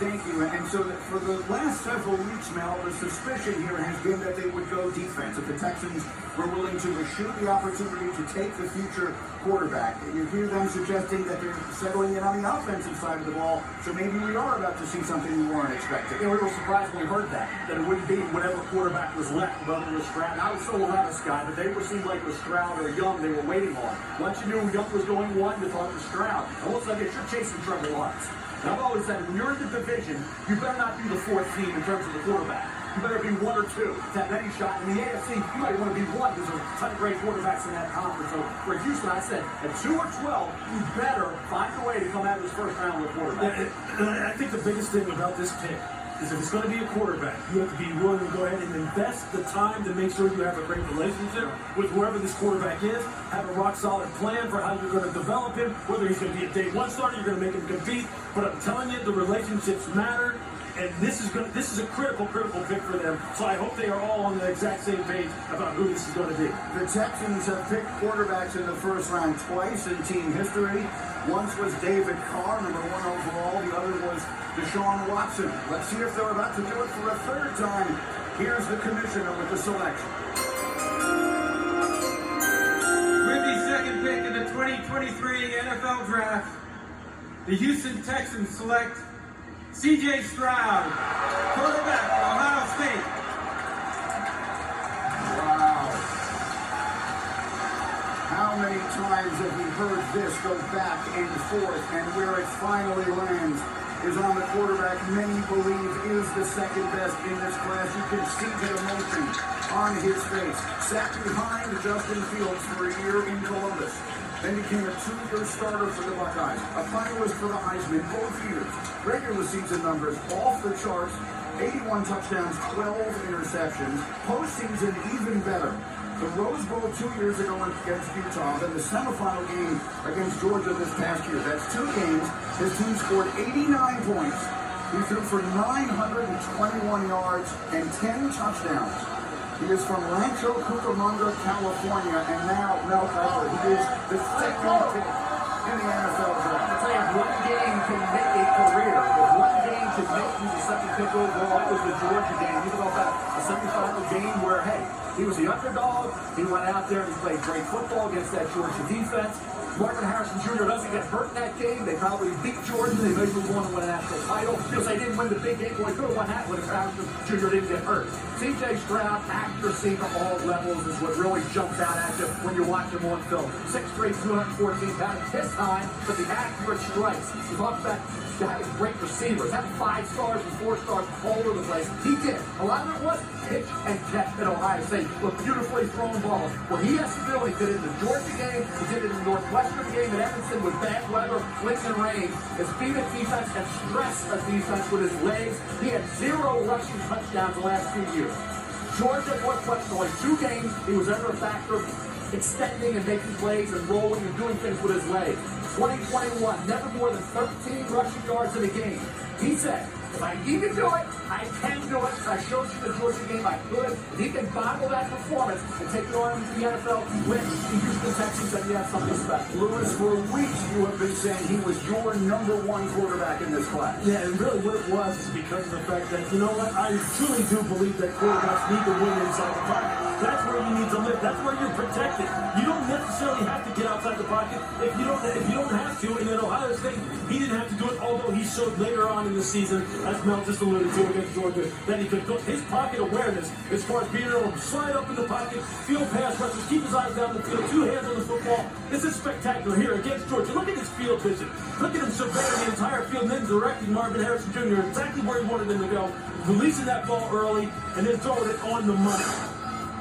Thank you. And so for the last several weeks, Mel, the suspicion here has been that they would go defense. If the Texans were willing to eschew the opportunity to take the future quarterback, you hear them suggesting that they're settling in on the offensive side of the ball. So maybe we are about to see something we weren't expecting. We were surprised when we heard that it wouldn't be whatever quarterback was left, whether it was Stroud. I was still a Levis guy, but they seemed like it was Stroud or Young they were waiting on. Once you knew Young was going one, you thought it was Stroud. And looks like you're chasing Trevor Lawrence. And I've always said, when you're in the division, you better not be the fourth team in terms of the quarterback. You better be one or two. That any shot in the AFC, you might want to be one because there's a ton of great quarterbacks in that conference. So for Houston, I said, at 2 or 12, you better find a way to come out of this first round with a quarterback. Yeah, I think the biggest thing about this pick is if it's going to be a quarterback, you have to be willing to go ahead and invest the time to make sure you have a great relationship with whoever this quarterback is, have a rock-solid plan for how you're going to develop him, whether he's going to be a day one starter, you're going to make him compete. But I'm telling you, the relationships matter, and this is a critical pick for them. So I hope they are all on the exact same page about who this is going to be. The Texans have picked quarterbacks in the first round twice in team history. Once was David Carr, number 1 overall. The other was Deshaun Watson. Let's see if they're about to do it for a third time. Here's the commissioner with the selection. With the second pick in the 2023 NFL Draft, the Houston Texans select C.J. Stroud, quarterback for Ohio State. Wow. How many times have we heard this go back and forth, and where it finally lands is on the quarterback many believe is the second best in this class. You can see the emotion on his face. Sat behind Justin Fields for a year in Columbus. Then became a 2-year starter for the Buckeyes. A finalist for the Heisman both years. Regular season numbers off the charts. 81 touchdowns, 12 interceptions. Postseason even better. The Rose Bowl 2 years ago against Utah, then the semifinal game against Georgia this past year. That's 2 games. His team scored 89 points. He threw for 921 yards and 10 touchdowns. He is from Rancho Cucamonga, California, and now Mel Kiper. He is the second pick in the NFL draft. I'll tell you, if one game can make a career, if one game can make you the second pick overall, it was the Georgia game. You think about that, a semifinal game where, hey, he was the underdog. He went out there and he played great football against that Georgia defense. Marvin Harrison Jr. doesn't get hurt in that game. They probably beat Georgia. They maybe move on to win a national title because they didn't win the big game. Well, they could have won that one if Harrison Jr. didn't get hurt. C.J. Stroud, accuracy to all levels is what really jumps out at you when you watch him on film. 6 straight, 214 pounds this time, but the accurate strikes. You talk about having great receivers, having 5 stars and 4 stars all over the place. He did. A lot of it was pitch and catch at Ohio State with beautifully thrown balls. When he has to do it, he did it in the Georgia game, he did it in the Northwestern game at Evanston with bad weather, winds and rain. His speed of defense and stress of defense with his legs. He had 0 rushing touchdowns the last 2 years. Georgia, Northwestern, only 2 games he was ever a factor, extending and making plays and rolling and doing things with his legs. 2021, never more than 13 rushing yards in a game. He said, if I need to do it, I can do it. I showed you the Georgia game, I could. If he can bottle that performance and take it on into the NFL, win the Houston Texans, then you have something special. Lewis, for weeks you have been saying he was your number 1 quarterback in this class. Yeah, and really what it was is because of the fact that, you know what, I truly do believe that quarterbacks need to win inside the pocket. That's where you need to live. That's where you're protected. You don't necessarily have to get outside the pocket if you don't have to. And at Ohio State, he didn't have to do it, although he showed later on in the season, as Mel just alluded to against Georgia, that he could put his pocket awareness as far as being able to slide up in the pocket, field pass rushes, keep his eyes down the field, 2 hands on the football. This is spectacular here against Georgia. Look at his field vision. Look at him surveying the entire field and then directing Marvin Harrison Jr. exactly where he wanted him to go, releasing that ball early and then throwing it on the money.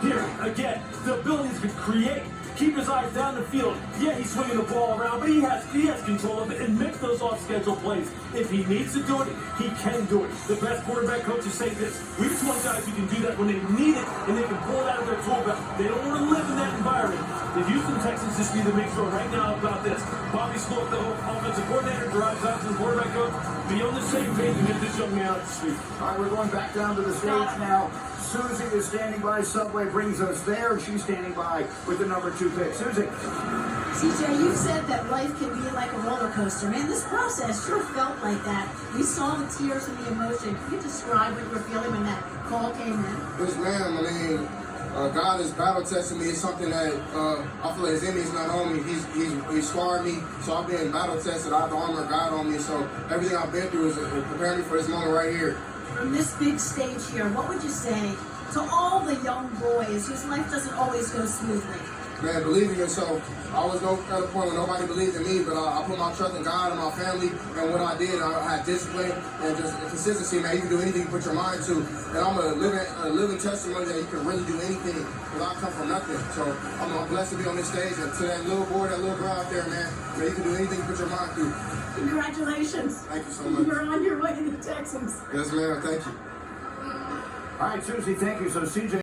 Here, again, the ability to create, keep his eyes down the field. Yeah, he's swinging the ball around, but he has control of it and make those off-schedule plays. If he needs to do it, he can do it. The best quarterback coaches say this. We just want guys who can do that when they need it and they can pull it out of their tool belt. They don't want to live in that environment. The Houston Texans just need to make sure right now about this. Bobby Sloat, the offensive coordinator, Gerard Johnson, quarterback coach, be on the same page and get this young man out the street. All right, we're going back down to the stage now. Susie is standing by. Subway brings us there. She's standing by with the number 2 2 picks. Susie. CJ, you've said that life can be like a roller coaster. Man, this process sure felt like that. We saw the tears and the emotion. Can you describe what you were feeling when that call came in? Yes, ma'am. I mean, God is battle testing me. It's something that I feel like his enemy's not on me. He's scarred me. So I've been battle tested. I have the armor of God on me. So everything I've been through is preparing me for this moment right here. From this big stage here, what would you say to all the young boys whose life doesn't always go smoothly? Man, believe in yourself. I was at a point where nobody believed in me, but I put my trust in God and my family, and what I did, I had discipline and just consistency, man. You can do anything you put your mind to, and I'm a living testimony that you can really do anything, because I come from nothing. So I'm blessed to be on this stage, and to that little boy, that little girl out there, man, you can do anything you put your mind to. Congratulations. Thank you so much. You're on your way to the Texans. Yes, ma'am. Thank you. All right, Susie, thank you. So CJ